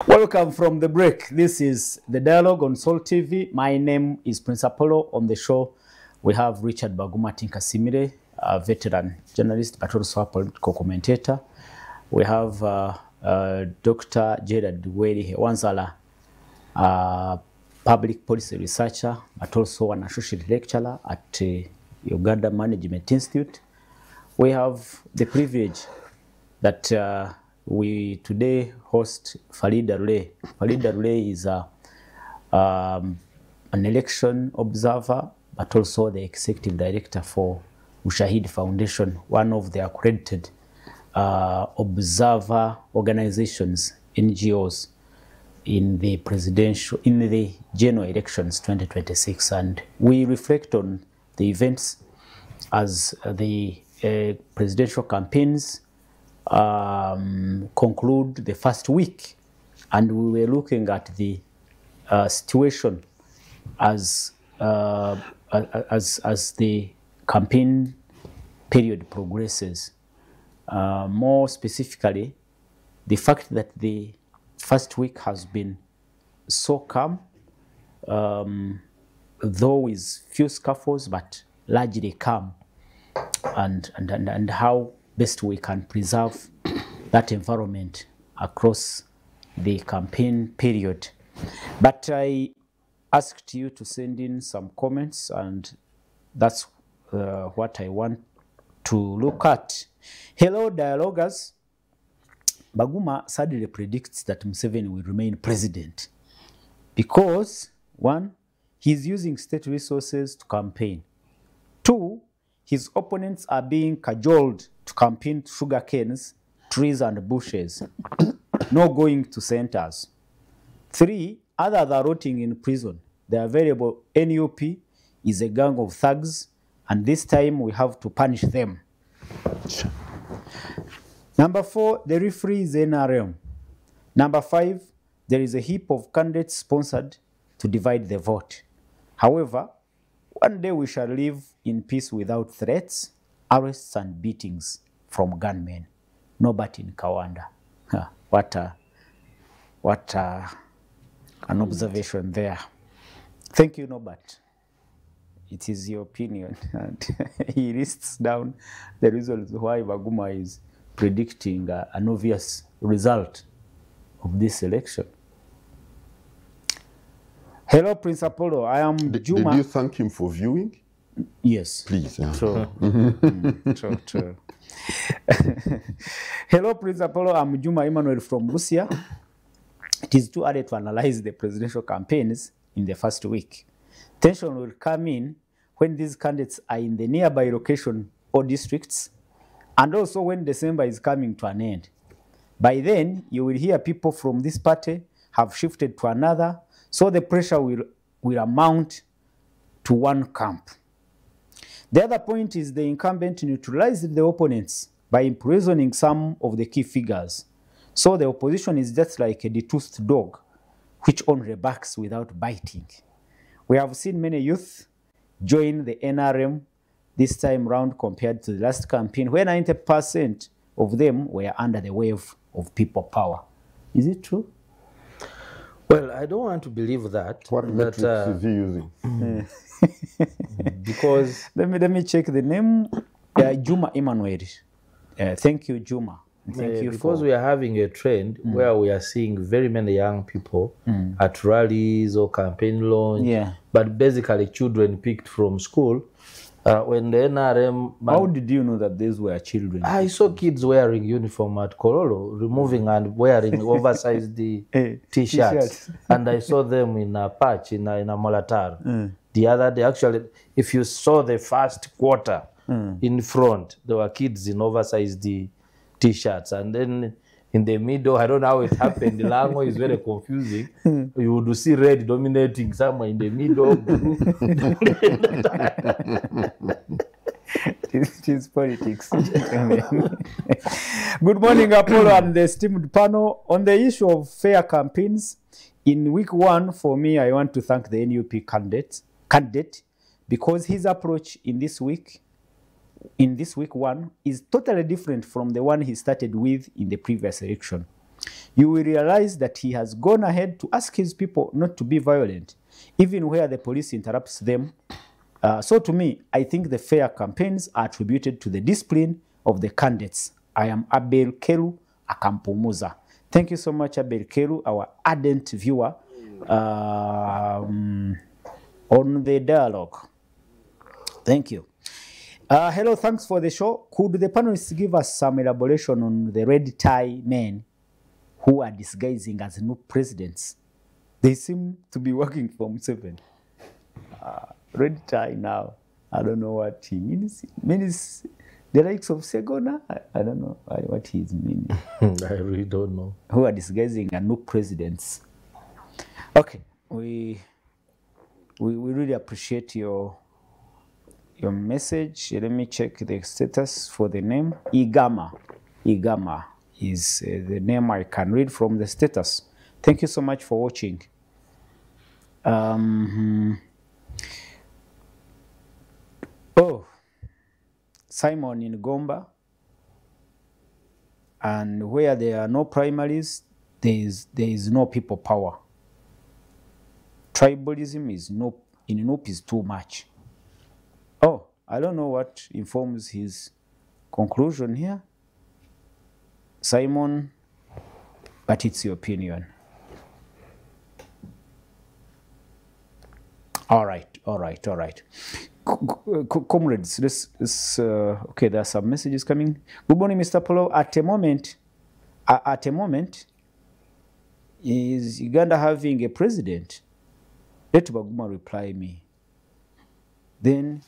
Welcome from the break. This is the Dialogue on Soul TV. My name is Prince Apollo. On the show, we have Richard Baguma Tinkasimire, a veteran journalist, but also a political commentator. We have Dr. Gerard Weri Wanzala, public policy researcher, but also an associate lecturer at Uganda Management Institute. We have the privilege that we today host Farida Rule. Farida Rule is an election observer, but also the executive director for Ushahidi Foundation, one of the accredited observer organizations, NGOs, in the general elections 2026. And we reflect on the events as the presidential campaigns conclude the first week, and we were looking at the situation as the campaign period progresses. More specifically, the fact that the first week has been so calm, though with few scuffles, but largely calm, and how best we can preserve that environment across the campaign period. But I asked you to send in some comments, and that's what I want to look at. Hello, dialoguers. Baguma sadly predicts that Museveni will remain president because, one, he's using state resources to campaign. Two, his opponents are being cajoled to campaign sugar canes, trees and bushes, no going to centers. Three, others are rotting in prison. The available NUP is a gang of thugs, and this time we have to punish them. Number four, the referee is NRM. Number five, there is a heap of candidates sponsored to divide the vote. However, one day we shall live in peace without threats, arrests and beatings from gunmen. Nobody in Kawanda. What an observation there. Thank you, Norbert. It is your opinion. And he lists down the reasons why Baguma is predicting an obvious result of this election. Hello, Prince Apollo. I am Juma. Did you thank him for viewing? Yes. Please. Yeah. True. True. Hello, Prince Apollo. I'm Juma Emmanuel from Russia. It is too early to analyze the presidential campaigns in the first week. Tension will come in when these candidates are in the nearby location or districts, and also when December is coming to an end. By then, you will hear people from this party have shifted to another, so the pressure will amount to one camp. The other point is the incumbent neutralized the opponents by imprisoning some of the key figures. So the opposition is just like a detoothed dog, which only barks without biting. We have seen many youth join the NRM this time round compared to the last campaign, where 90% of them were under the wave of people power. Is it true? Well, I don't want to believe that. What metrics is he using? Because let me check the name. Juma Emmanuel. Thank you, Juma. Thank you. Because we are having a trend where we are seeing very many young people at rallies or campaign launch, but basically children picked from school. When the NRM... How did you know that these were children? I saw kids wearing uniform at Kololo, removing and wearing oversized T-shirts. And I saw them in a patch, in a Molatar. The other day, actually, if you saw the first quarter in front, there were kids in oversized T-shirts. And then in the middle, I don't know how it happened. The language is very confusing. You would see red dominating somewhere in the middle. It is politics. Good morning, Apollo and the esteemed panel. On the issue of fair campaigns, in week one, for me, I want to thank the NUP candidate because his approach in this week one is totally different from the one he started with in the previous election. You will realize that he has gone ahead to ask his people not to be violent, even where the police interrupts them. So to me, I think the fair campaigns are attributed to the discipline of the candidates. I am Abel Keru Akampumuza. Thank you so much, Abel Keru, our ardent viewer on the dialogue. Thank you. Hello, thanks for the show. Could the panelists give us some elaboration on the red tie men who are disguising as new presidents? They seem to be working for Museveni. Red tie now. I don't know what he means. Means the likes of Segona. I don't know what he's meaning. I really don't know. Who are disguising as new presidents? Okay, we really appreciate your message. Let me check the status for the name. Igama is the name I can read from the status. Thank you so much for watching. Oh, Simon in Gomba. And where there are no primaries, there is no people power. Tribalism is in Nup is too much. Oh, I don't know what informs his conclusion here, Simon, but it's your opinion. All right. Comrades, this okay, there are some messages coming. Good morning, Mr. Polo. At a moment, is Uganda having a president? Let Baguma reply me. Then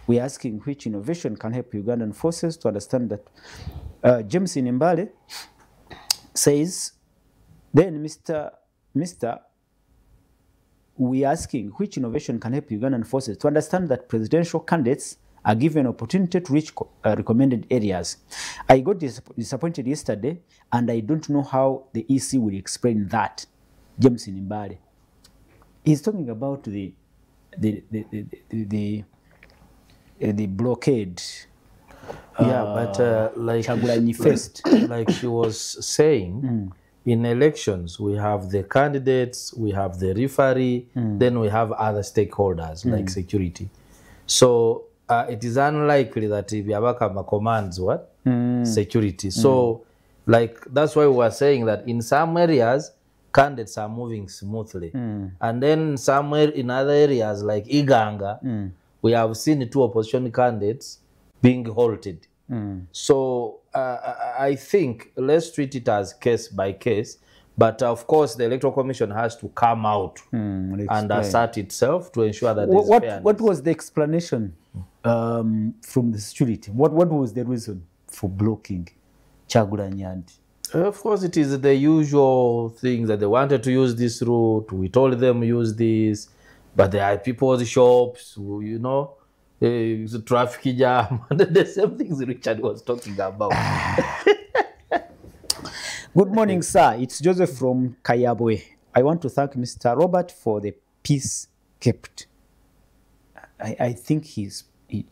we're asking which innovation can help Ugandan forces to understand that. James Inimbale says, then Mr. We're asking which innovation can help Ugandan forces to understand that presidential candidates are given an opportunity to reach recommended areas. I got disappointed yesterday, and I don't know how the EC will explain that. James Inimbale. He's talking about the blockade. But like Chagulanyi first. Like she was saying, in elections we have the candidates, we have the referee, then we have other stakeholders like security. So it is unlikely that Byabakama commands what? Security. So like that's why we were saying that in some areas candidates are moving smoothly. And then somewhere in other areas like Iganga, we have seen 2 opposition candidates being halted. So I think let's treat it as case by case. But of course, the Electoral Commission has to come out and assert itself to ensure that there's fairness. What was the explanation from the security? What was the reason for blocking Chagulanyi? Of course, it is the usual thing that they wanted to use this route. We told them use this, but there are people's shops, you know, it's a traffic jam, and the same things Richard was talking about. Good morning, sir. It's Joseph from Kayabwe. I want to thank Mr. Robert for the peace kept. I think he means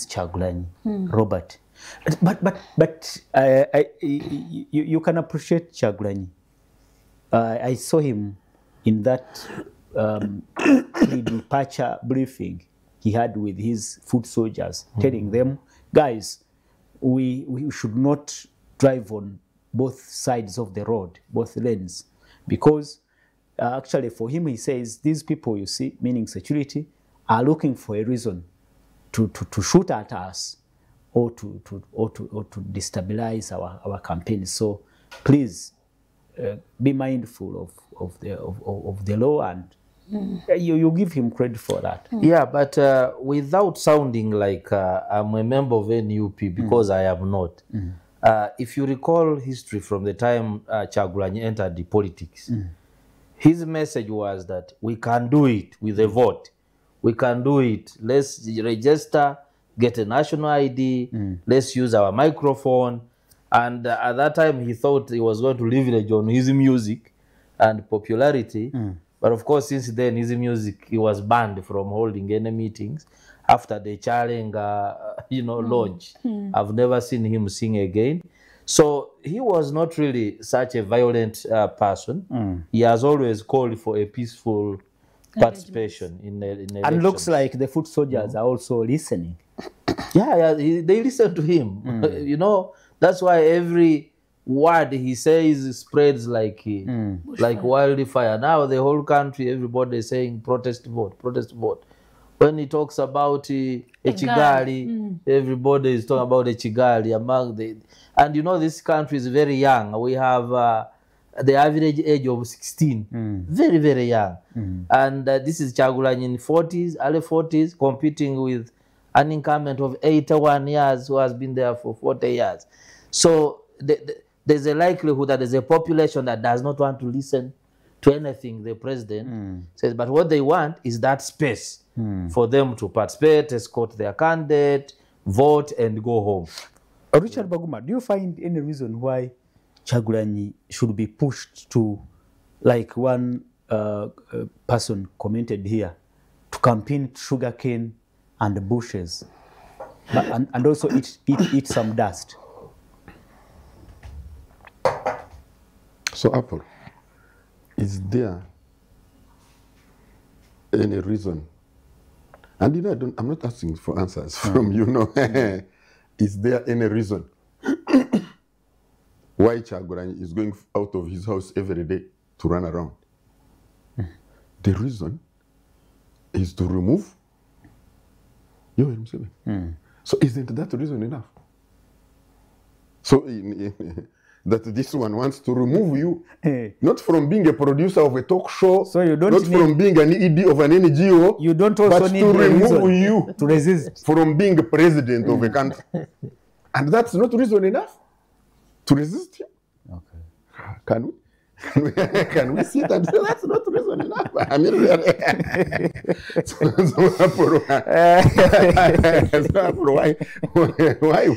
Chagulanyi, Robert. But you can appreciate Chagulanyi. I saw him in that departure briefing he had with his foot soldiers, telling them, guys, we should not drive on both sides of the road, both lanes, because actually for him, he says, these people you see, meaning security, are looking for a reason to shoot at us or to destabilize our campaign. So please be mindful of the law, and you give him credit for that. Yeah, but without sounding like I'm a member of NUP, because I am not. If you recall history from the time Chagulanyi entered the politics, his message was that we can do it with a vote. We can do it. Let's register, get a national ID, let's use our microphone. And at that time, he thought he was going to leverage on his music and popularity. But of course, since then, his music, he was banned from holding any meetings after the Chalenga, launch. I've never seen him sing again. So he was not really such a violent person. He has always called for a peaceful participation in elections. And looks like the foot soldiers are also listening. Yeah, they listen to him. You know, that's why every word he says spreads like wildfire. Now the whole country, everybody is saying protest vote, protest vote. When he talks about Echigali, everybody is talking about Echigali among the. And you know, this country is very young. We have the average age of 16, very, very young. And this is Kyagulanyi in 40s, early 40s, competing with an incumbent of 81 years who has been there for 40 years. So there's a likelihood that there's a population that does not want to listen to anything the president says, but what they want is that space for them to participate, escort their candidate, vote, and go home. Richard Baguma, do you find any reason why Kyagulanyi should be pushed to, like one person commented here, to campaign sugarcane and bushes, and also eat some dust? So, Apple, is there any reason? And you know, I'm not asking for answers from you. No, is there any reason why Kyagulanyi is going out of his house every day to run around? The reason is to remove Yoweri Museveni. So isn't that reason enough? So that this one wants to remove you, not from being a producer of a talk show, so you don't not from being an ED of an NGO, you don't also but need to remove you to resist from being a president of a country. And that's not reason enough to resist him. Okay. Can we? Can we sit and say that's not reason enough? I mean, really. Why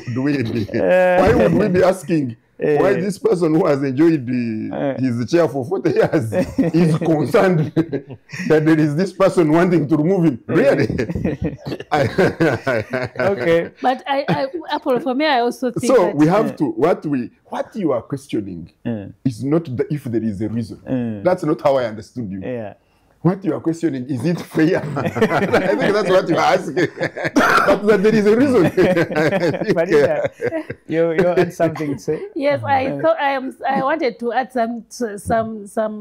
would we be asking why this person who has enjoyed his chair for 40 years is concerned that there is this person wanting to remove him? Really? Okay. But Apple, for me, I also think so that we have to, what you are questioning is not if there is a reason. That's not how I understood you. Yeah. What you are questioning, is it fair? I think that's what you are asking. But that there is a reason. Marina, you had something to say? yes, I thought I wanted to add some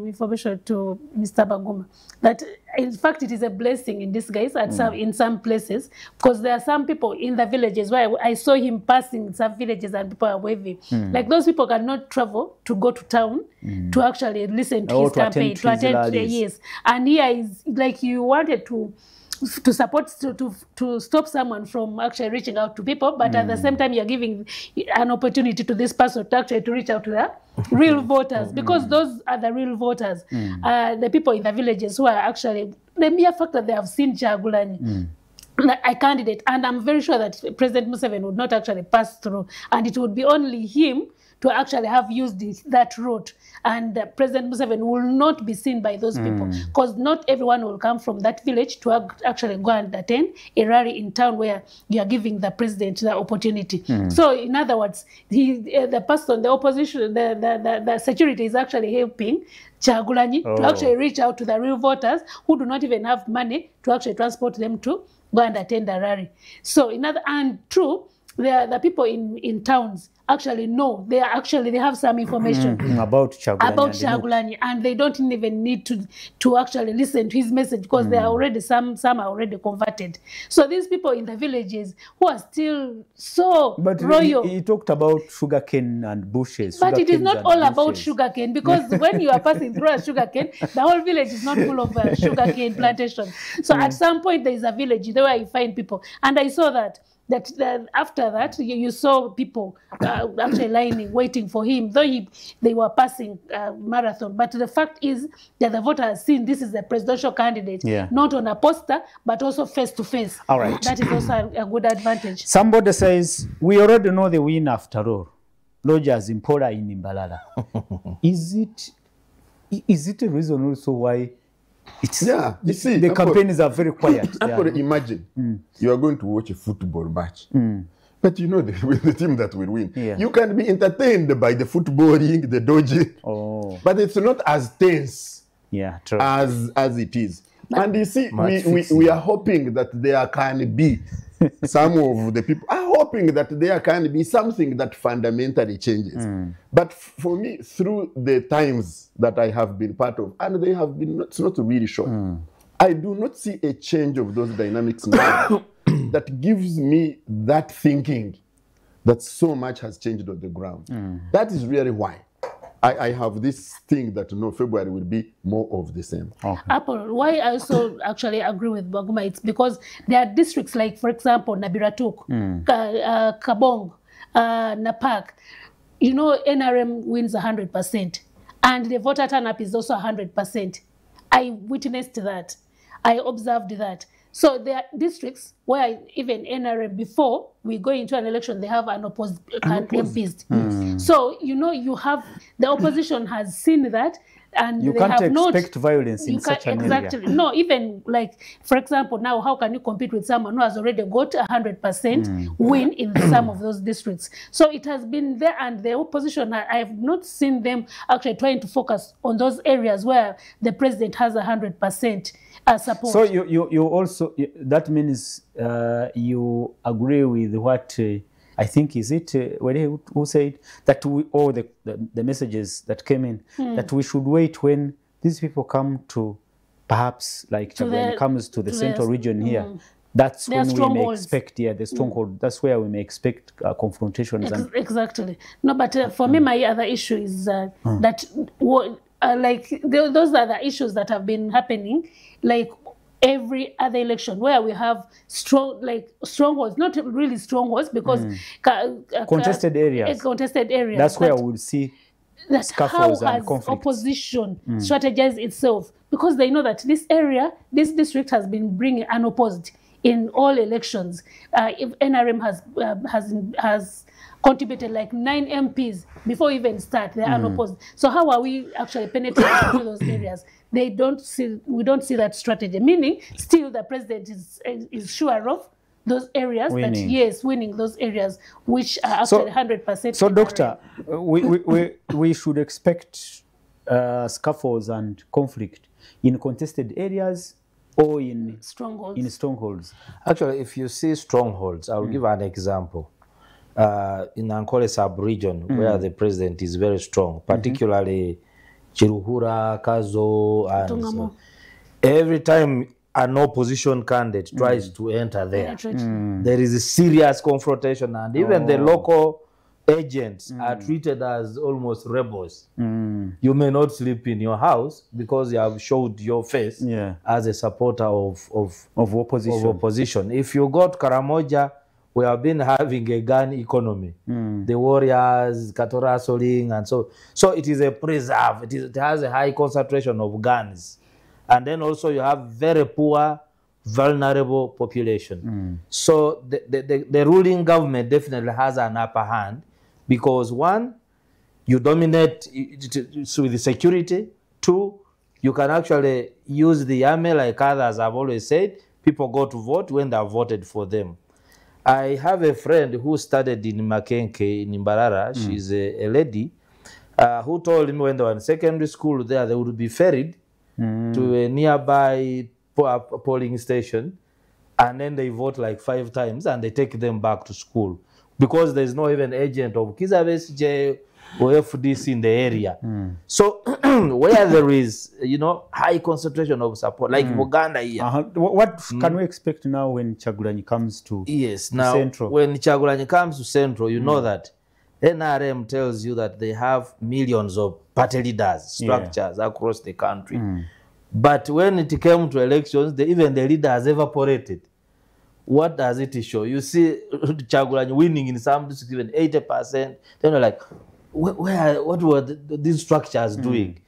information to Mr. Baguma. That in fact it is a blessing in disguise at in some places, because there are some people in the villages where I saw him passing in some villages and people are waving. Like those people cannot travel to go to town to actually listen to his campaign, to attend yes. And here is like you wanted to support to stop someone from actually reaching out to people, but at the same time you're giving an opportunity to this person to actually to reach out to the real voters, because those are the real voters, the people in the villages who are actually the mere fact that they have seen Kyagulanyi a candidate, and I'm very sure that President Museveni would not actually pass through, and it would be only him to actually have used that route, and President Museveni will not be seen by those people, because not everyone will come from that village to actually go and attend a rally in town where you are giving the president the opportunity. So in other words, the person, the opposition, the security is actually helping Kyagulanyi to actually reach out to the real voters who do not even have money to actually transport them to go and attend a rally. So the people in towns actually know, they have some information about Kyagulanyi, and they don't even need to actually listen to his message, because they are already some are already converted. So these people in the villages who are still so royal. He talked about sugarcane and bushes. But it is not all about sugarcane, because when you are passing through a sugarcane, the whole village is not full of sugarcane plantations. So at some point there is a village there where you find people, and I saw that after that you saw people actually lining, waiting for him, though they were passing marathon. But the fact is that the voter has seen this is the presidential candidate, not on a poster, but also face to face. All right. That is also a good advantage. Somebody says, we already know the win after all. Rogers Impora in Imbalala. Is it a reason also why you see, the campaigns are very quiet? Imagine you are going to watch a football match. But you know, with the team that will win, Yeah. you can be entertained by the footballing, the dodging, but it's not as tense Yeah, true. as it is. And you see, Match we are hoping that there can be some of the people are hoping that there can be something that fundamentally changes. But for me, through the times that I have been part of, and they have been, it's not really short, I do not see a change of those dynamics now that gives me that thinking that so much has changed on the ground. That is really why I have this thing that no, February will be more of the same. Okay. Apple, why I also actually agree with Baguma, it's because there are districts like, for example, Nabiratuk, Kabong, Napak. You know, NRM wins 100%, and the voter turn-up is also 100%. I witnessed that. I observed that. So there are districts where even NRM, before we go into an election, they have an opposed MPs. So, you know, you have, the opposition has seen that, and You they can't have not expect violence in such an exactly. area. No, even like, for example, now how can you compete with someone who has already got 100% win in some of those districts? So it has been there, and the opposition, I have not seen them actually trying to focus on those areas where the president has 100% support. So you also, that means you agree with what I think, is it who said that we, all the messages that came in, that we should wait when these people come to, perhaps like when it comes to the central region here, that's when we may expect, the stronghold, that's where we may expect confrontations. Exactly. No, but for me, my other issue is that like those are the issues that have been happening, like every other election where we have strongholds, not really strongholds, because contested areas. Contested areas. That's where we'll see scuffles and conflicts. Opposition strategize itself, because they know that this area, this district has been bringing unopposed in all elections. If NRM has contributed like 9 MPs before we even start, they're unopposed. So how are we actually penetrating into those areas? We don't see that strategy, meaning still the president is sure of those areas, winning. that yes, winning those areas which are actually 100%. So doctor, we should expect scuffles and conflict in contested areas or in strongholds. Actually, if you see strongholds, I'll give an example. In Ankole sub-region, where the president is very strong, particularly Chiruhura, Kazo, and so. Every time an opposition candidate tries to enter there, there is a serious confrontation, and even the local agents are treated as almost rebels. You may not sleep in your house because you have showed your face as a supporter of opposition. If you got Karamoja, we have been having a gun economy. The warriors, cattle rustling, and so it is a preserve. It has a high concentration of guns. And then also you have very poor, vulnerable population. So the ruling government definitely has an upper hand, because one, you dominate with the security. Two, you can actually use the army, like others have always said. People go to vote when they have voted for them. I have a friend who studied in Makenke in Imbarara. She's a lady who told me when they were in secondary school there, they would be ferried to a nearby polling station, and then they vote like 5 times and they take them back to school, because there's no even agent of Kizabesije or FDC in the area. So where there is, high concentration of support, like Uganda here. What can we expect now when Chagulanyi comes to Central? When Chagulanyi comes to Central, you know that NRM tells you that they have millions of party leaders, structures across the country. But when it came to elections, even the leaders evaporated. What does it show? You see Chagulanyi winning in some districts, even 80%. Then you're like, what were these structures doing?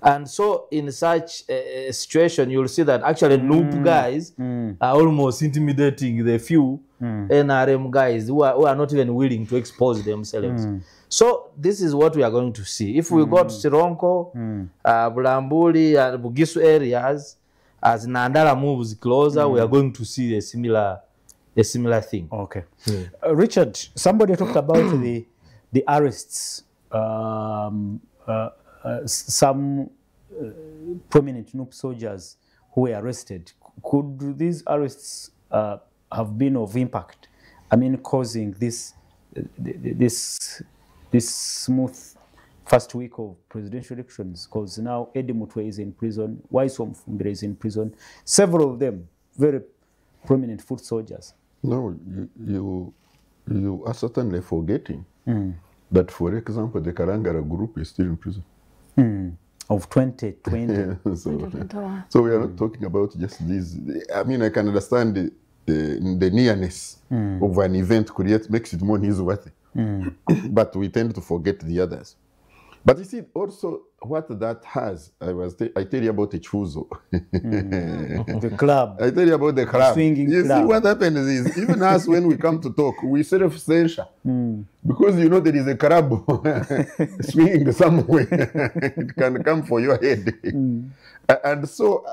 And so in such a situation, you'll see that actually Loop guys are almost intimidating the few NRM guys who are not even willing to expose themselves. So this is what we are going to see. If we got Sironko, Bulambuli, and Bugisu areas, as Nandala moves closer, we are going to see a a similar thing. Okay. Richard, somebody talked about the arrests. Some prominent NUP soldiers who were arrested. Could these arrests have been of impact? I mean, causing this smooth first week of presidential elections, because now Eddie Mutwe is in prison, Waisom Fumbire is in prison, several of them very prominent foot soldiers. No, you are certainly forgetting that, for example, the Karangara group is still in prison. Of 2020. Yeah, so we are not talking about just these. I mean, I can understand the nearness of an event makes it more newsworthy. But we tend to forget the others. But you see, also what that has, I tell you about the Chuzo. The club. I tell you about the club. Swinging you club. see, what happens is, even us, when we come to talk, we self-censure. Because you know there is a club swinging somewhere. It can come for your head. And so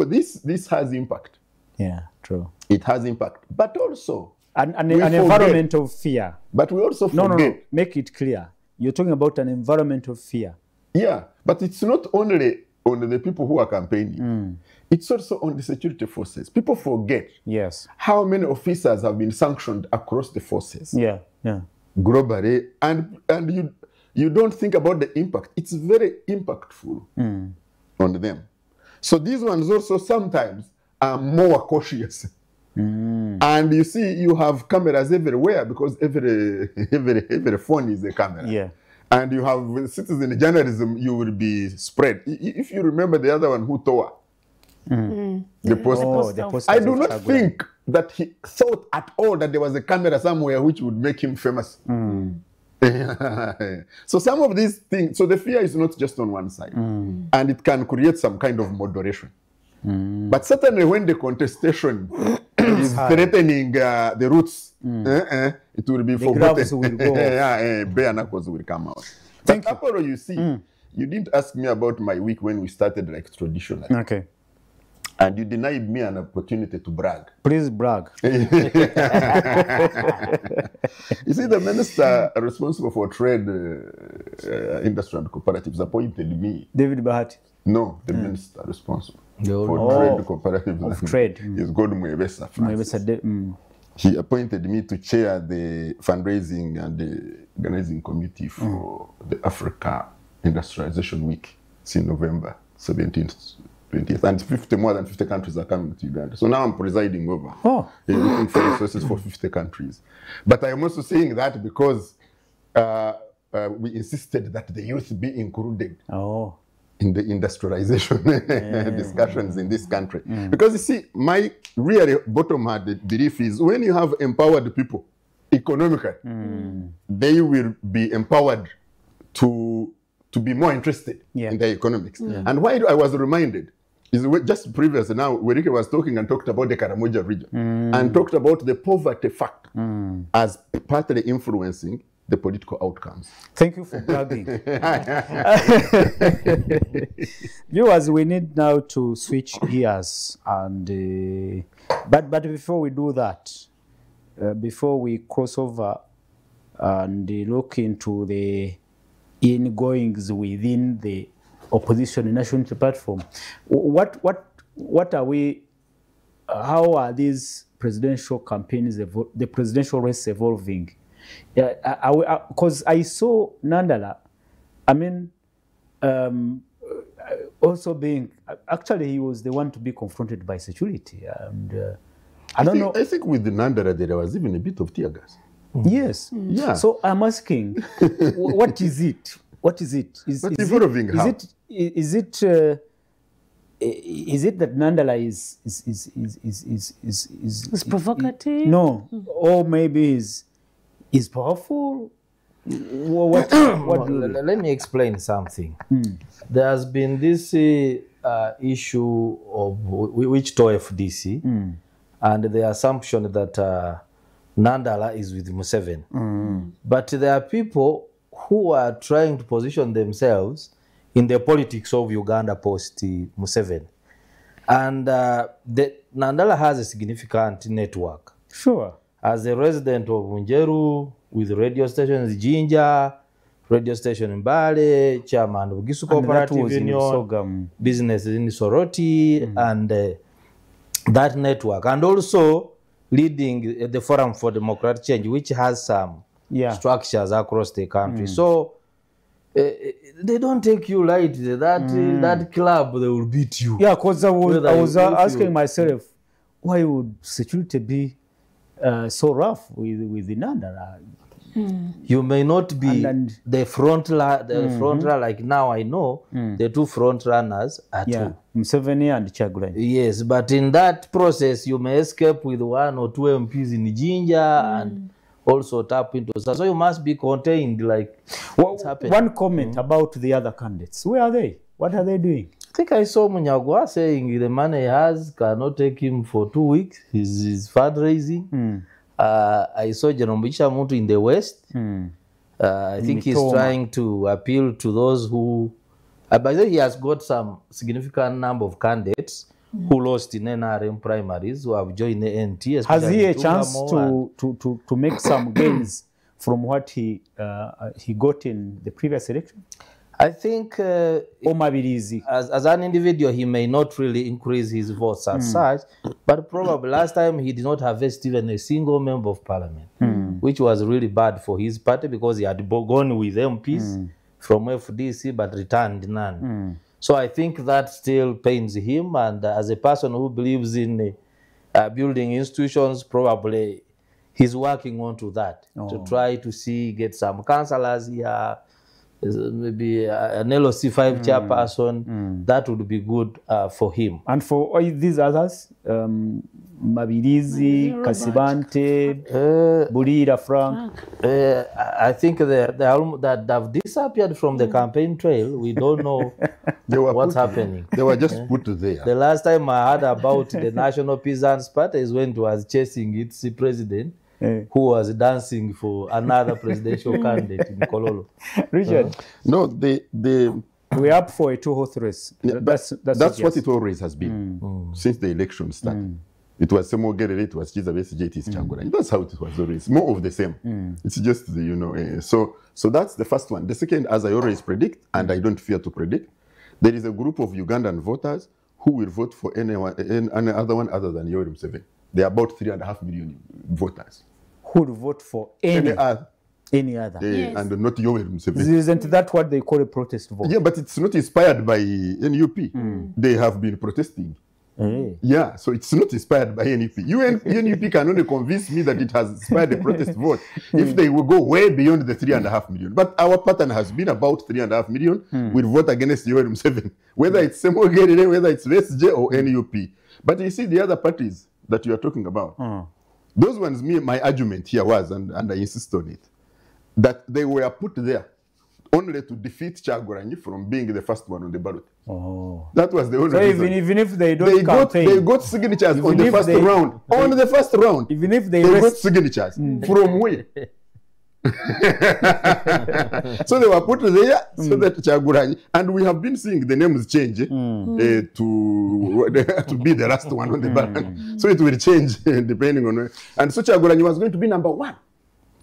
this has impact. Yeah, true. It has impact. But also, an environment of fear. But we also forget. No. Make it clear. You're talking about an environment of fear. Yeah, but it's not only on the people who are campaigning. It's also on the security forces. People forget how many officers have been sanctioned across the forces. Yeah. Globally, and you don't think about the impact. It's very impactful on them. So these ones also sometimes are more cautious. And you see, you have cameras everywhere because every phone is a camera. Yeah. And you have citizen journalism, you will be spread. If you remember the other one who tore the post. I do not think that he thought at all that there was a camera somewhere which would make him famous. So some of these things, so the fear is not just on one side. And it can create some kind of moderation. But certainly when the contestation is threatening the roots, it will be forgotten. Will go bare knuckles will come out. But Apollo, you see, you didn't ask me about my week when we started like traditionally. Okay. And you denied me an opportunity to brag. Please brag. You see, the minister responsible for trade, industry and cooperatives appointed me. David Bahati. No, the minister responsible for trade cooperatives. Of trade. Is God Mwebesa Francis. He appointed me to chair the fundraising and the organizing committee for the Africa Industrialization Week. It's in November 17th, 20th. And more than 50 countries are coming to Uganda. So now I'm presiding over. Looking for resources for 50 countries. But I'm also saying that because we insisted that the youth be included. In the industrialization discussions in this country. Because you see, my really bottom-headed belief is when you have empowered people economically, they will be empowered to be more interested in their economics. And why I was reminded is just previously now, Werike was talking and talked about the Karamoja region and talked about the poverty factor as partly influencing the political outcomes. Thank you for bragging. Viewers, we need now to switch gears, and but before we do that, before we cross over and look into the ingoings within the opposition national unity platform, what are we? How are these presidential campaigns, the presidential race evolving? Because I saw Nandala, I mean, also being, actually he was the one to be confronted by security. And I don't know. I think with the Nandala there was even a bit of tear gas. Yes. Yeah. So I'm asking, what is it? What is it? Is it that Nandala is provocative? No, or maybe is powerful. Let me explain something. There has been this issue of which to FDC, and the assumption that Nandala is with Museveni. But there are people who are trying to position themselves in the politics of Uganda post Museveni. And Nandala has a significant network. Sure. As a resident of Unjeru, with radio stations Jinja, radio station in Mbale, chairman of Gisu And that Cooperative was in Union, Sogam. business in Soroti, and that network. And also leading the Forum for Democratic Change, which has some structures across the country. So they don't take you lightly. That club, they will beat you. Yeah, because I was asking myself, why would security be so rough with the Nanda? You may not be the front runner like now. I know the two front runners are two, Museveni and Kyagulanyi. Yes, but in that process, you may escape with one or two MPs in Jinja and also tap into. So you must be contained. Like what's happening. One comment about the other candidates. Where are they? What are they doing? I think I saw Munyagwa saying the money he has cannot take him for 2 weeks. He's fundraising. I saw Jerombicha Muntu in the West. I think he's trying to appeal to those who... by the way, he has got some significant number of candidates who lost in NRM primaries, who have joined the NT. Has he a chance to make some gains from what he got in the previous election? I think as an individual, he may not really increase his votes as such, but probably last time he did not harvest even a single member of parliament, which was really bad for his party because he had gone with MPs from FDC but returned none. So I think that still pains him, and as a person who believes in building institutions, probably he's working on to that, to try to get some councillors here, maybe an LOC5 chairperson. That would be good for him. And for all these others, Mabirizi, Kasibante, Bulira, Frank. I think that have disappeared from the campaign trail. We don't know what's happening. They were just put there. The last time I heard about the National Peasants Party is when it was chasing its president, who was dancing for another presidential candidate in Kololo. Richard? No, we're up for a two-horse race. That's what it always has been since the election started. It was Semo Gerere, it was Chiza Besigye, it is Kyagulanyi. That's how it was always. More of the same. It's just, so that's the first one. The second, as I always predict, and I don't fear to predict, there is a group of Ugandan voters who will vote for any other one other than Yoweri Museveni. There are about 3.5 million voters. Who would vote for any other? Yes. And not Yoweri Museveni. Isn't that what they call a protest vote? Yeah, but it's not inspired by NUP. They have been protesting. Yeah, so it's not inspired by NUP. NUP can only convince me that it has inspired a protest vote if they will go way beyond the 3.5 million. But our pattern has been about 3.5 million will vote against Yoweri Museveni, whether it's Semo Gerere, whether it's Besigye or NUP. But you see the other parties that you are talking about, those ones, my argument here was, and I insist on it, that they were put there only to defeat Kyagulanyi from being the first one on the ballot. That was the only reason. Even if they don't campaign, they got signatures on the first round. On the first round, even if they got signatures from where? So they were put there so that Kyagulanyi, and we have been seeing the names change to be the last one on the ballot. So it will change depending on. And so Kyagulanyi was going to be number one.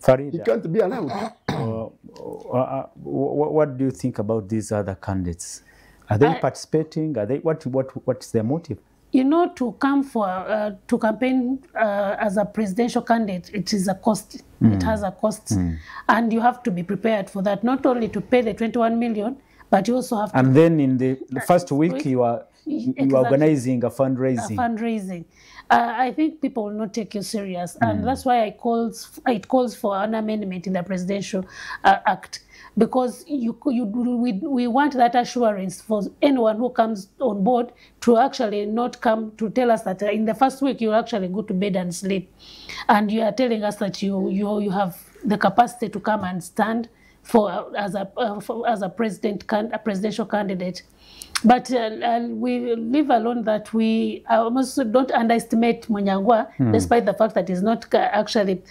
Farida, he can't be allowed. What do you think about these other candidates? Are they participating? Are they what's their motive? You know, to come for to campaign as a presidential candidate, it is a cost. It has a cost, and you have to be prepared for that. Not only to pay the 21 million, but you also have to. And then in the first week, you are organizing a fundraising. I think people will not take you serious, and that's why it calls for an amendment in the Presidential Act, because we want that assurance for anyone who comes on board to actually not come to tell us that in the first week you actually go to bed and sleep, and you are telling us that you have the capacity to come and stand as a presidential candidate. But we leave alone that we also don't underestimate Munyagwa, despite the fact that he's not actually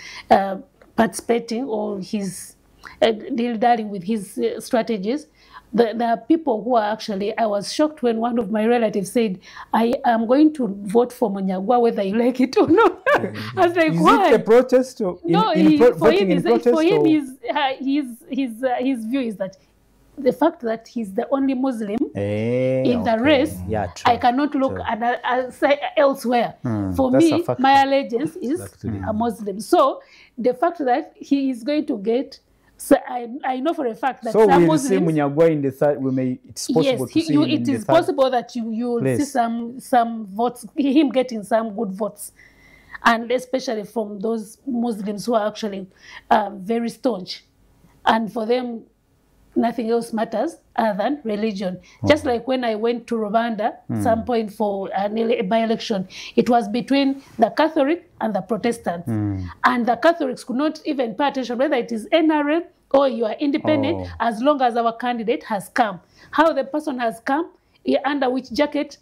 participating or he's dealing with his strategies. There are people who are actually, I was shocked when one of my relatives said, I am going to vote for Munyagwa whether you like it or not. I was like, why? Is it a protest? Or No, for him, his view is that the fact that he's the only Muslim in the race, I cannot look elsewhere. For me, my allegiance is a Muslim. So the fact that he is going to get, so I know for a fact that some Muslims, see Munyagwa in the third. It's possible to see him it is possible that you will see some votes, him getting some good votes, and especially from those Muslims who are actually very staunch, and for them nothing else matters other than religion. Just like when I went to Rwanda, some point for a by-election, it was between the Catholic and the Protestants. And the Catholics could not even pay attention whether it is NRM or you are independent, as long as our candidate has come. How the person has come, under which jacket,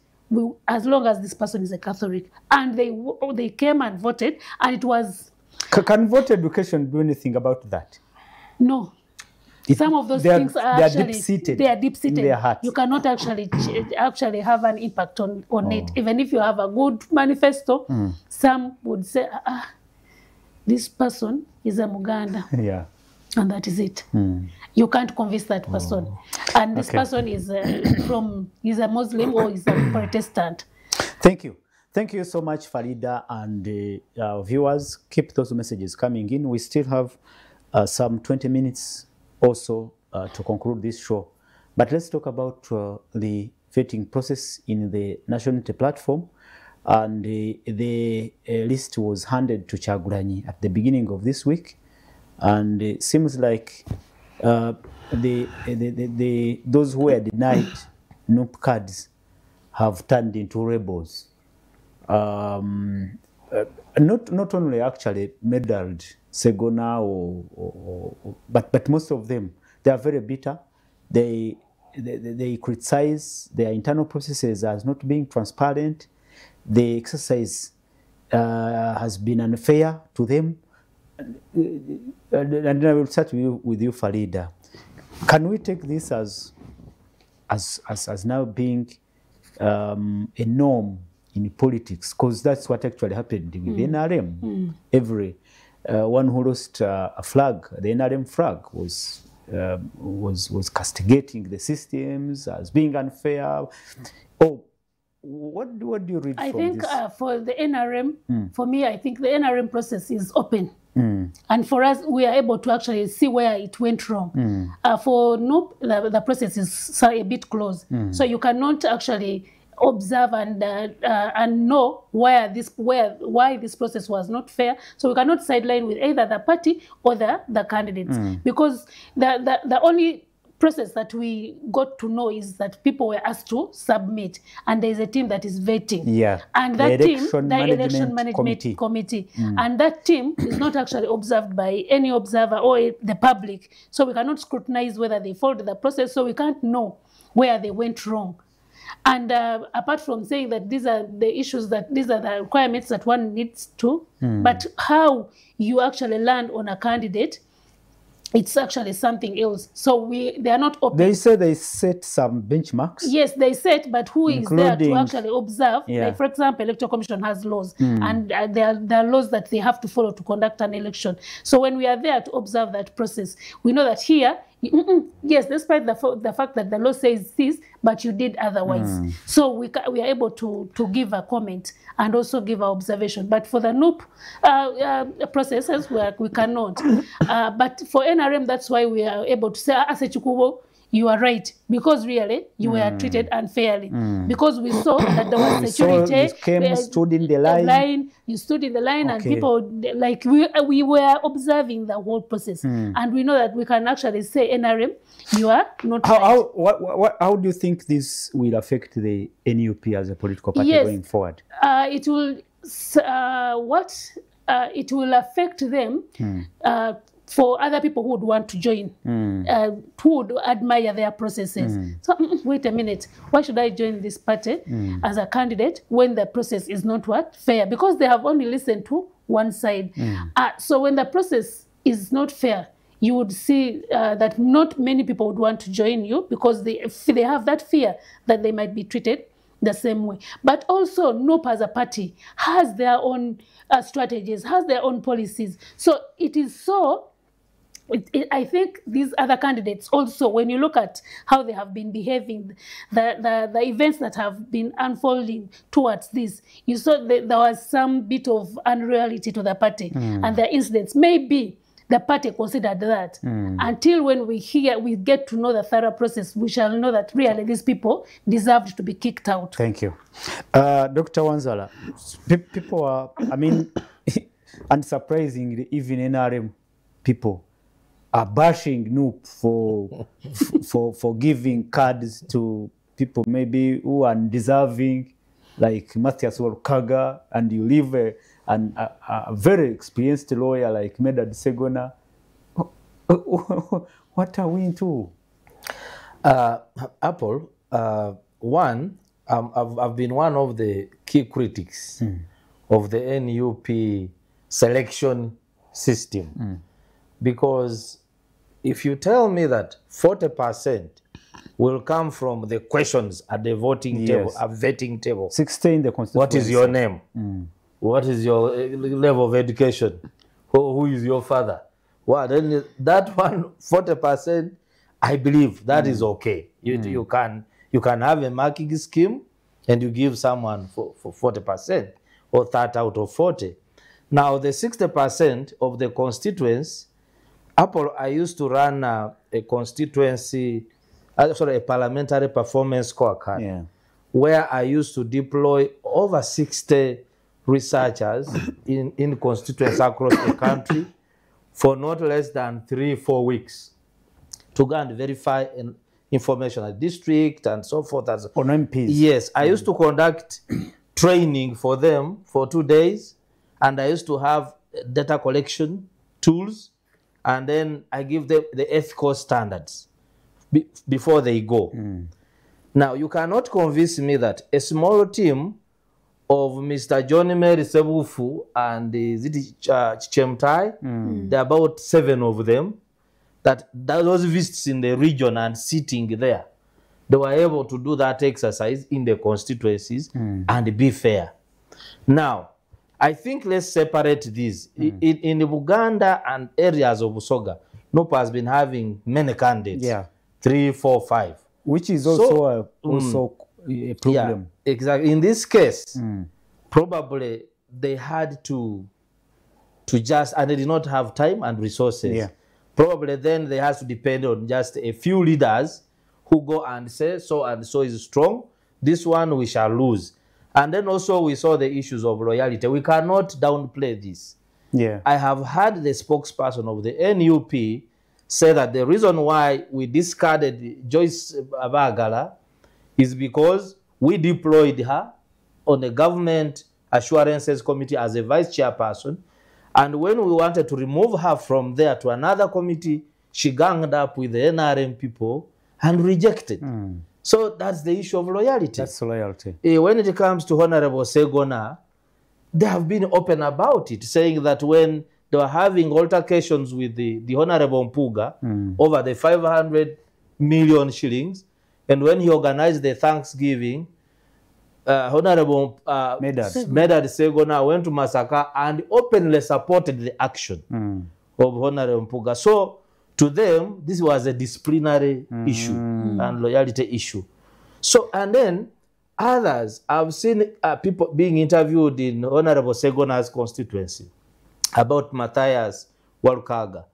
as long as this person is a Catholic. And they came and voted, and it was... Can voter education do anything about that? No. Some of those things are actually deep-seated. They are deep-seated. In their heart. You cannot actually have an impact on it. Even if you have a good manifesto, some would say, this person is a Muganda. Yeah. And that is it. You can't convince that person. And this person is he's a Muslim or is a Protestant. Thank you. Thank you so much, Farida, and viewers. Keep those messages coming in. We still have some 20 minutes also to conclude this show. But let's talk about the vetting process in the National Unity Platform. And the list was handed to Kyagulanyi at the beginning of this week. And it seems like those who were denied NUP cards have turned into rebels. Not only actually meddled Segona, but most of them, they are very bitter. They criticize their internal processes as not being transparent. The exercise has been unfair to them. And I will start with you, Farida. Can we take this as now being a norm in politics? Because that's what actually happened with the NRM. Every one who lost a flag, the NRM flag, was castigating the systems as being unfair. What do you read from this? I think for the NRM, for me, I think the NRM process is open. And for us, we are able to actually see where it went wrong. For NUP, the process is a bit closed. So you cannot actually observe and know why this process was not fair. So we cannot sideline with either the party or the candidates. Because the only process that we got to know is that people were asked to submit, and there is a team that is vetting. Yeah. And that team, the election management committee. And that team is not actually observed by any observer or the public. So we cannot scrutinize whether they followed the process, so we can't know where they went wrong. And apart from saying that these are the issues, that these are the requirements that one needs to, but how you actually land on a candidate, it's actually something else. So they are not open. They say they set some benchmarks. Yes, they set, but who is there to actually observe? Like, for example, Electoral Commission has laws, and there are laws that they have to follow to conduct an election. So when we are there to observe that process, we know that here, yes, despite the fact that the law says this, but you did otherwise. So we are able to give a comment and also give our observation. But for the NUP processes, we cannot. But for NRM, that's why we are able to say, Asechikubo, you are right, because really you were treated unfairly. Because we saw that there was security. You stood in the line. You stood in the line, and people, like, we were observing the whole process. And we know that we can actually say, NRM, you are not right. How do you think this will affect the NUP as a political party going forward? It will, it will affect them for other people who would want to join, who would admire their processes. So, wait a minute, why should I join this party as a candidate when the process is not fair? Because they have only listened to one side. So when the process is not fair, you would see that not many people would want to join you because they have that fear that they might be treated the same way. But also, NOP as a party has their own strategies, has their own policies. So it is so, I think these other candidates also, when you look at how they have been behaving, the events that have been unfolding towards this, you saw that there was some bit of unreality to the party and their incidents. Maybe the party considered that. Until when we get to know the thorough process, we shall know that really these people deserved to be kicked out. Thank you. Dr. Wanzala, people are, I mean, unsurprisingly, even NRM people are bashing NUP for giving cards to people maybe who are undeserving, like Matthias Walukaga, and you leave a very experienced lawyer like Medard Segona. What are we into? Apple, one, I've been one of the key critics of the NUP selection system. Because if you tell me that 40% will come from the questions at the voting table, a vetting table. 16 the constituency. What is your name? What is your level of education? Who is your father? Well, then that one, 40%, I believe that is okay. You can have a marking scheme and you give someone for 40% or 30 out of 40. Now the 60% of the constituents, Apple, I used to run a constituency, a parliamentary performance scorecard, where I used to deploy over 60 researchers in constituencies across the country for not less than 3-4 weeks to go and verify information at district and so forth. On MPs? Yes, I used to conduct training for them for 2 days, and I used to have data collection tools, and then I give them the ethical standards before they go. Now, you cannot convince me that a small team of Mr. John Mary Sebufu and Chemtai, there are about 7 of them, that those visits in the region and sitting there, they were able to do that exercise in the constituencies and be fair. Now, I think let's separate these. In Uganda and areas of Busoga, NUP has been having many candidates, 3, 4, 5. Which is also a problem. Yeah, exactly. In this case, probably they had to just, and they did not have time and resources. Probably then they have to depend on just a few leaders who go and say, so and so is strong, this one we shall lose. And then also we saw the issues of loyalty. We cannot downplay this. I have heard the spokesperson of the NUP say that the reason why we discarded Joyce Abagala is because we deployed her on the government assurances committee as a vice chairperson. And when we wanted to remove her from there to another committee, she ganged up with the NRM people and rejected. So that's the issue of loyalty. That's loyalty. When it comes to Honorable Segona, they have been open about it, saying that when they were having altercations with the Honorable Mpuga over the 500 million shillings, and when he organized the Thanksgiving, Honorable Medard Segona went to Masaka and openly supported the action of Honorable Mpuga. So to them, this was a disciplinary issue and loyalty issue. So, and then others, I've seen people being interviewed in Honorable Segona's constituency about Matthias Walukaga.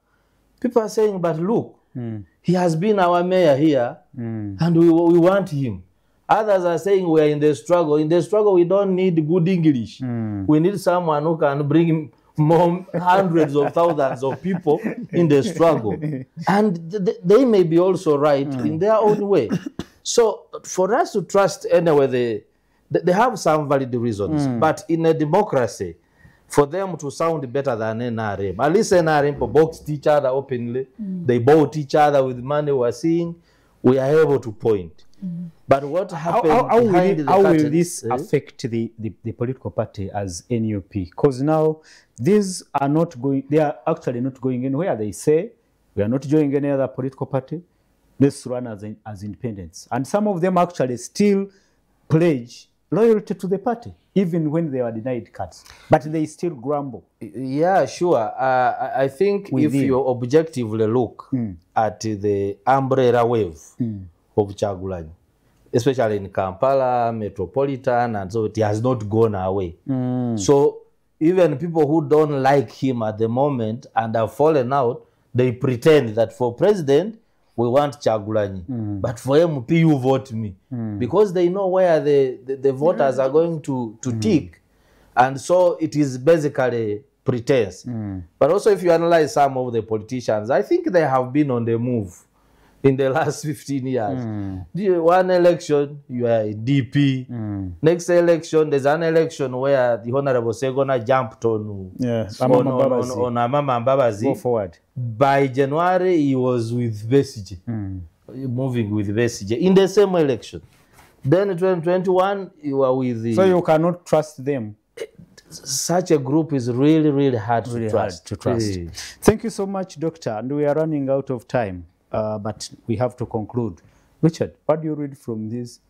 People are saying, but look, he has been our mayor here, and we want him. Others are saying we are in the struggle. In the struggle, we don't need good English. We need someone who can bring more hundreds of thousands of people in the struggle. And they may be also right in their own way. So for us to trust anyway, they have some valid reasons. But in a democracy, for them to sound better than NRM, at least NRM boxed each other openly. They bought each other with money we're seeing. We are able to point. But what happened how will this affect the political party as NUP? Because now these are not going, they are actually not going anywhere. They say We are not joining any other political party. Let's run as independents. And some of them actually still pledge loyalty to the party, even when they are denied cards. But they still grumble. Yeah, sure. I think if you objectively look at the umbrella wave of Kyagulanyi, especially in Kampala, Metropolitan, and so it has not gone away. So even people who don't like him at the moment and have fallen out, they pretend that for president, we want Kyagulanyi. But for MP, you vote me. Because they know where the voters are going to tick. And so it is basically pretense. But also if you analyze some of the politicians, I think they have been on the move in the last 15 years. One election, you are a DP. Next election, there's an election where the Honorable Segona jumped on Amama Mbabazi. Go forward. By January, he was with Besigye, moving with Besigye in the same election. Then in 2021, you are with the... So you cannot trust them. Such a group is really, really hard to trust. Thank you so much, Doctor. And we are running out of time. But we have to conclude. Richard, what do you read from this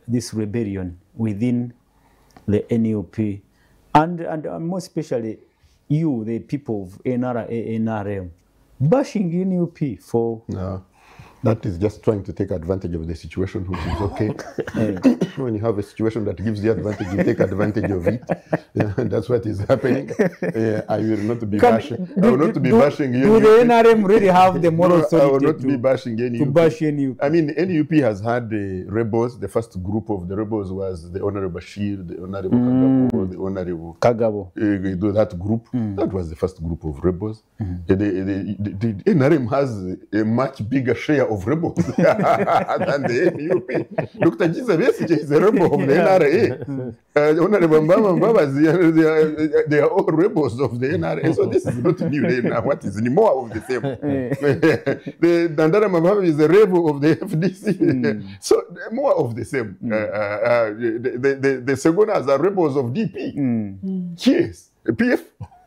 this rebellion within the NUP, and more especially you, the people of NRM, bashing NUP for... No, that is just trying to take advantage of the situation, which is okay. When you have a situation that gives you advantage, you take advantage of it. That's what is happening. I will not be bashing. I will not be bashing NUP. Do the NRM really have the moral authority I will not be bashing NUP. To bash NUP? I mean, NUP has had the rebels. The first group of the rebels was the Honorable Bashir, the Honorable Kagabo, the Honorable Kagabo. That group. That was the first group of rebels. The NRM has a much bigger share of rebels than the NUP. Dr. Jesus Besigye is a rebel of the NRA. Honorable Mbabazi, they are all rebels of the NRA. So this is not new. What is more of the same? The Dandara Mababi is a rebel of the FDC. So more of the same. The Segonas are rebels of DP. Yes, PF.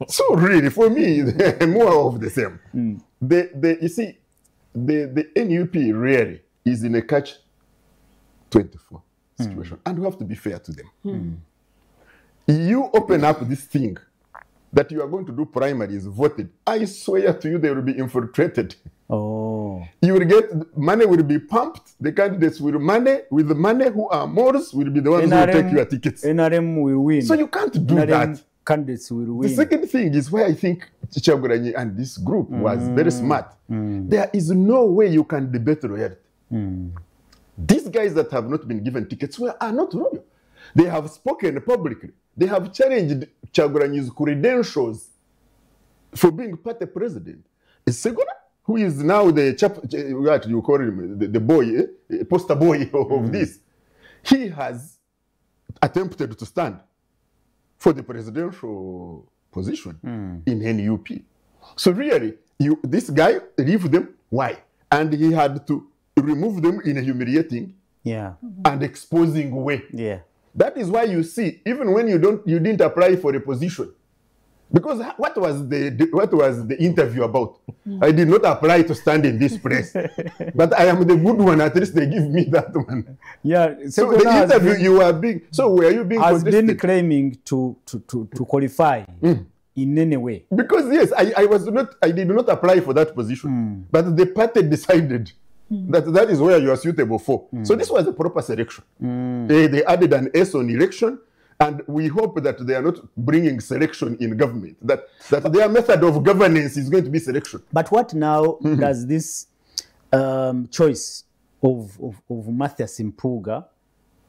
So really, for me, more of the same. You see, the NUP really is in a catch-24 situation. And we have to be fair to them. You open up this thing that you are going to do primaries voted, I swear to you they will be infiltrated. Oh. You will get, money will be pumped, the candidates with money who are Moors will be the ones who will take your tickets. NRM will win. So you can't do that. Candidates will win. The second thing is where I think Kyagulanyi and this group was very smart. There is no way you can debate loyalty. These guys that have not been given tickets are not loyal. They have spoken publicly. They have challenged Kyagulanyi's credentials for being party president. Segona, who is now the chap, what you call him, the boy, poster boy of this, he has attempted to stand for the presidential position in NUP. So really, this guy leave them. Why? And he had to remove them in a humiliating and exposing way. That is why you see, even when you didn't apply for a position, because what was the interview about? I did not apply to stand in this place, but I am the good one. At least they give me that one. Yeah. So the interview you are being. So were you being? Has been claiming to qualify in any way? Because yes, I did not apply for that position, but the party decided that is where you are suitable for. So this was a proper selection. They added an S on election. And we hope that they are not bringing selection in government, that their method of governance is going to be selection. But what now does this choice of Mathias Mpuuga,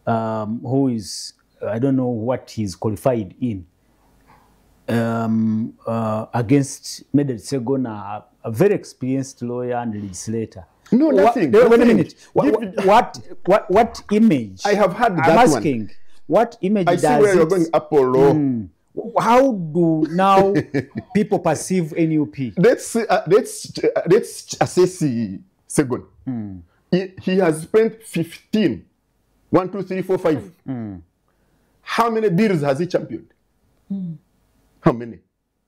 who is, I don't know what he's qualified in, against Medel Segona, a very experienced lawyer and legislator? No, nothing. Wait a minute. What image? I have had that I'm asking. One. What image I does see where you're going, Apollo. How do now people perceive NUP? Let's assess Segon. He has spent 15. 1, 2, 3, 4, 5. How many bills has he championed? How many?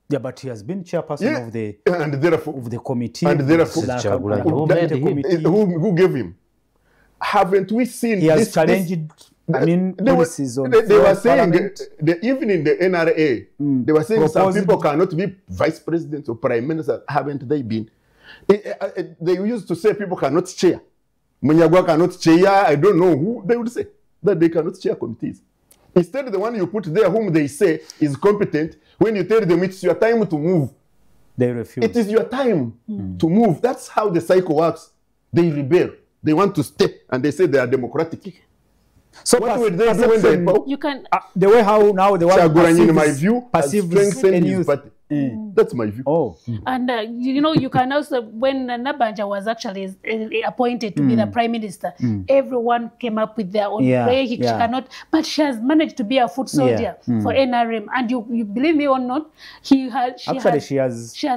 Yeah, but he has been chairperson of the and therefore committee. And therefore, who gave him? Haven't we seen he has this? challenged? Policies on they were saying even in the NRA, they were saying some people cannot be vice president or prime minister. Haven't they been? They used to say people cannot chair. Munyagwa cannot chair. I don't know who they would say that they cannot chair committees. Instead, the one you put there, whom they say is competent, when you tell them it's your time to move, they refuse. It is your time to move. That's how the cycle works. They rebel. They want to stay, and they say they are democratic. So what would they do when they power? You can the way how now the one in my view, strengthen his party. That's my view. Oh, and you know, you can also, when Nabanja was actually appointed to be the prime minister, everyone came up with their own way. She cannot, but she has managed to be a foot soldier for NRM. And you believe me or not, she has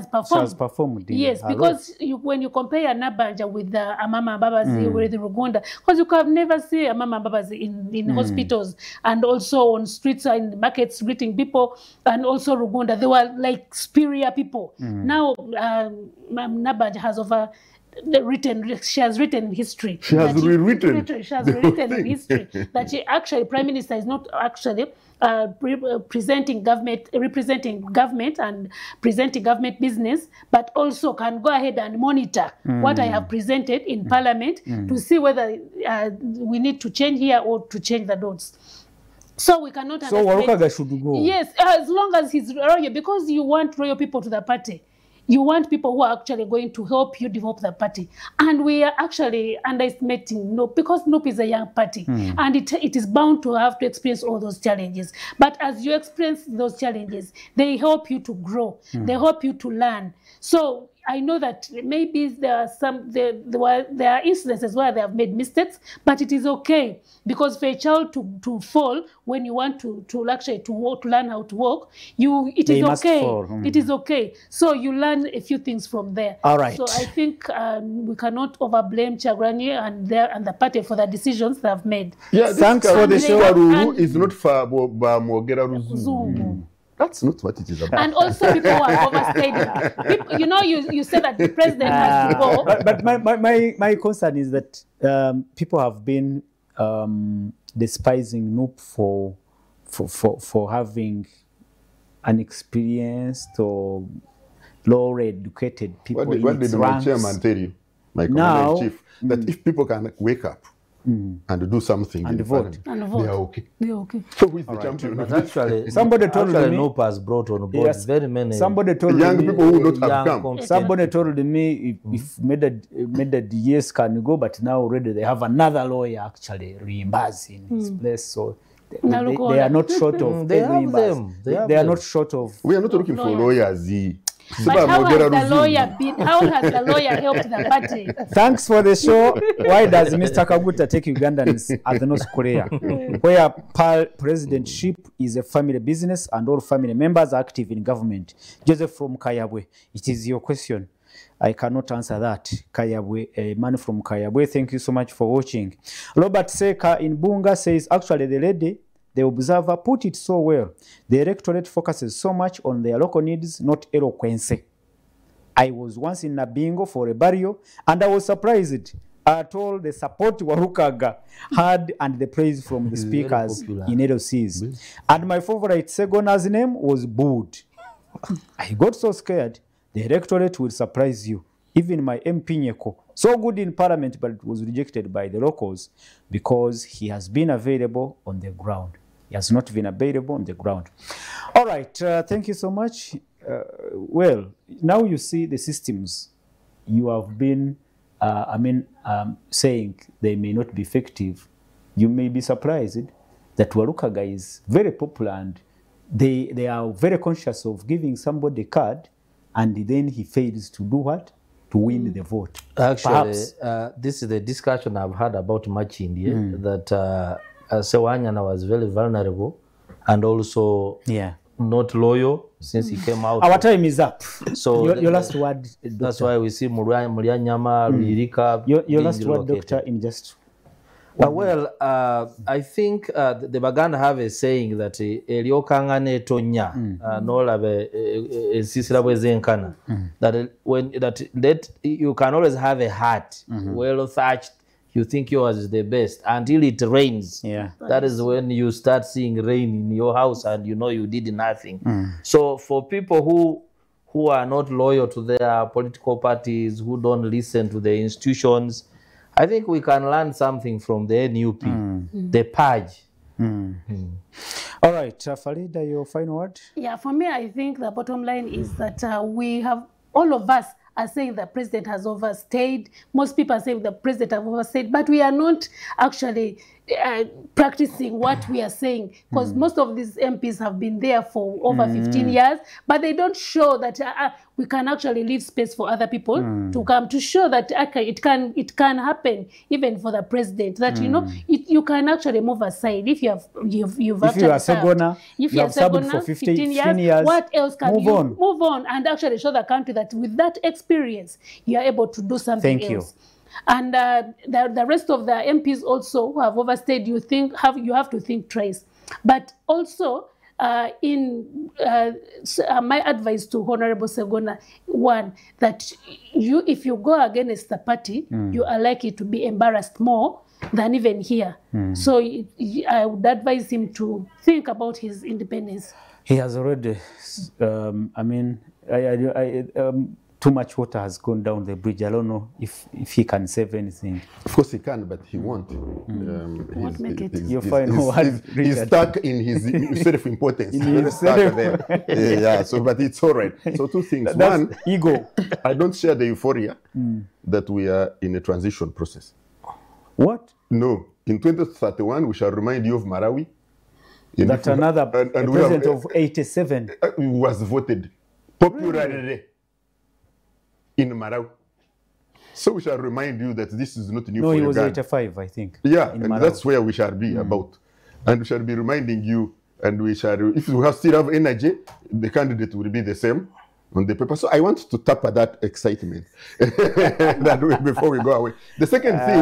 performed. Yes, because when you compare Nabanja with Amama Mbabazi with Uganda, because you can never see Amama Mbabazi in hospitals and also on streets and markets greeting people, and also Uganda, they were like superior people. Now Nabanja has she has written history. She has rewritten. She has rewritten in history that she actually, prime minister is not actually representing government and presenting government business, but also can go ahead and monitor what I have presented in parliament to see whether we need to change here or to change the notes. So we cannot. So Walukaga should go. Yes, as long as he's royal, because you want royal people to the party. You want people who are actually going to help you develop the party. And we are actually underestimating NOP, because NOP is a young party, and it is bound to have to experience all those challenges. But as you experience those challenges, they help you to grow. They help you to learn. So I know that maybe there are instances where they have made mistakes, but it is okay, because for a child to fall when you want to learn how to walk, it is okay. It is okay. So you learn a few things from there. All right. So I think we cannot overblame Kyagulanyi and the party for the decisions they have made. Yeah, thanks for the show. Is not for Mwogera Ruzungu. That's not what it is about. And also people who are overstayed. You know, you said that the president has to go. But my concern is that people have been despising NUP for having unexperienced or low-educated people. What did my chairman tell you, my commander-in-chief? That if people can wake up and do something and vote, they are okay. They are okay. So who is the champion? But actually, somebody told me NOP has brought on board very many young people who not have come. Somebody told me if Medad yes can go, but now already they have another lawyer actually reimbursed in his place. So they are not short of they have them. They are not short of. We are not looking for lawyers. But how has the lawyer helped the party? Thanks for the show. Why does Mr. Kaguta take Ugandans as North Korea, where presidentship is a family business and all family members are active in government? Joseph from Kayabwe, it is your question. I cannot answer that. Kayabwe, a man from Kayabwe, thank you so much for watching. Robert Seka in Bunga says, actually the lady, the observer, put it so well. The electorate focuses so much on their local needs, not eloquence. I was once in Nabingo for a burial, and I was surprised at all the support Walukaga had and the praise from the speakers in LCs. And my favorite Segona's name was Bood. I got so scared. The electorate will surprise you. Even my MP Nyeko, so good in parliament, but it was rejected by the locals because he has been available on the ground. He has not been available on the ground. All right, thank you so much. Well, now you see the systems you have been, saying they may not be effective. You may be surprised that Walukaga is very popular and they are very conscious of giving somebody a card, and then he fails to do what? To win the vote. Actually, this is the discussion I've had about Machindi, that Sewanyana was very vulnerable and also not loyal since he came out. Our time is up. So your last word, Doctor. That's why we see Muryanyama, Lirika. Your last word, Doctor, in just I think the Baganda have a saying that eliokangana etonya nolabe esisira bwezenkana that you can always have a heart well thatched. You think yours is the best until it rains. Yeah. That is when you start seeing rain in your house and you know you did nothing. So for people who are not loyal to their political parties, who don't listen to the institutions, I think we can learn something from the NUP, the purge. All right, Farida, your final word? Yeah, for me, I think the bottom line is that we have, all of us are saying the president has overstayed. Most people are saying the president has overstayed, but we are not actually practicing what we are saying, because most of these MPs have been there for over 15 years, but they don't show that we can actually leave space for other people to come, to show that it can happen even for the president, that you know you can actually move aside if you have you've if actually you are Segona, if you have served for 15 years, what else can move you on. move on and actually show the country that with that experience you are able to do something Thank else. And the rest of the MPs also who have overstayed, you have to think twice. But also, my advice to Honorable Segona, one, that if you go against the party, you are likely to be embarrassed more than even here. So I would advise him to think about his independence. He has already, too much water has gone down the bridge. I don't know if he can save anything. Of course he can, but he won't. Won't make it. He's stuck in his self-importance. He's stuck there. Yeah, so, but it's all right. So two things. One, ego. I don't share the euphoria that we are in a transition process. What? No. In 2031, we shall remind you of Malawi. That another president of 87 was voted popularly in Malawi. So we shall remind you that this is not new for Uganda. No, he was 85, I think. Yeah, and that's where we shall be about. And we shall be reminding you, and we shall, if we still have energy, the candidate will be the same on the paper. So I want to tap at that excitement before we go away. The second thing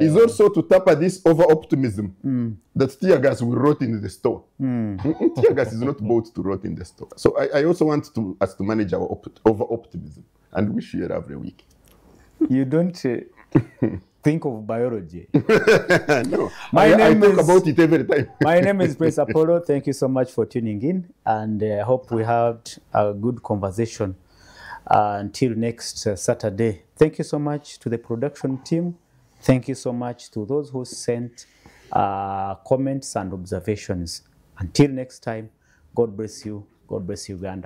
is also to tap at this over-optimism that tear gas will rot in the store. Tear gas is not bought to rot in the store. So I also want us to manage our over-optimism and wish you a lovely week. You don't think of biology. No, I talk about it every time. My name is Prince Apollo. Thank you so much for tuning in, and I hope we had a good conversation until next Saturday. Thank you so much to the production team. Thank you so much to those who sent comments and observations. Until next time, God bless you. God bless Uganda.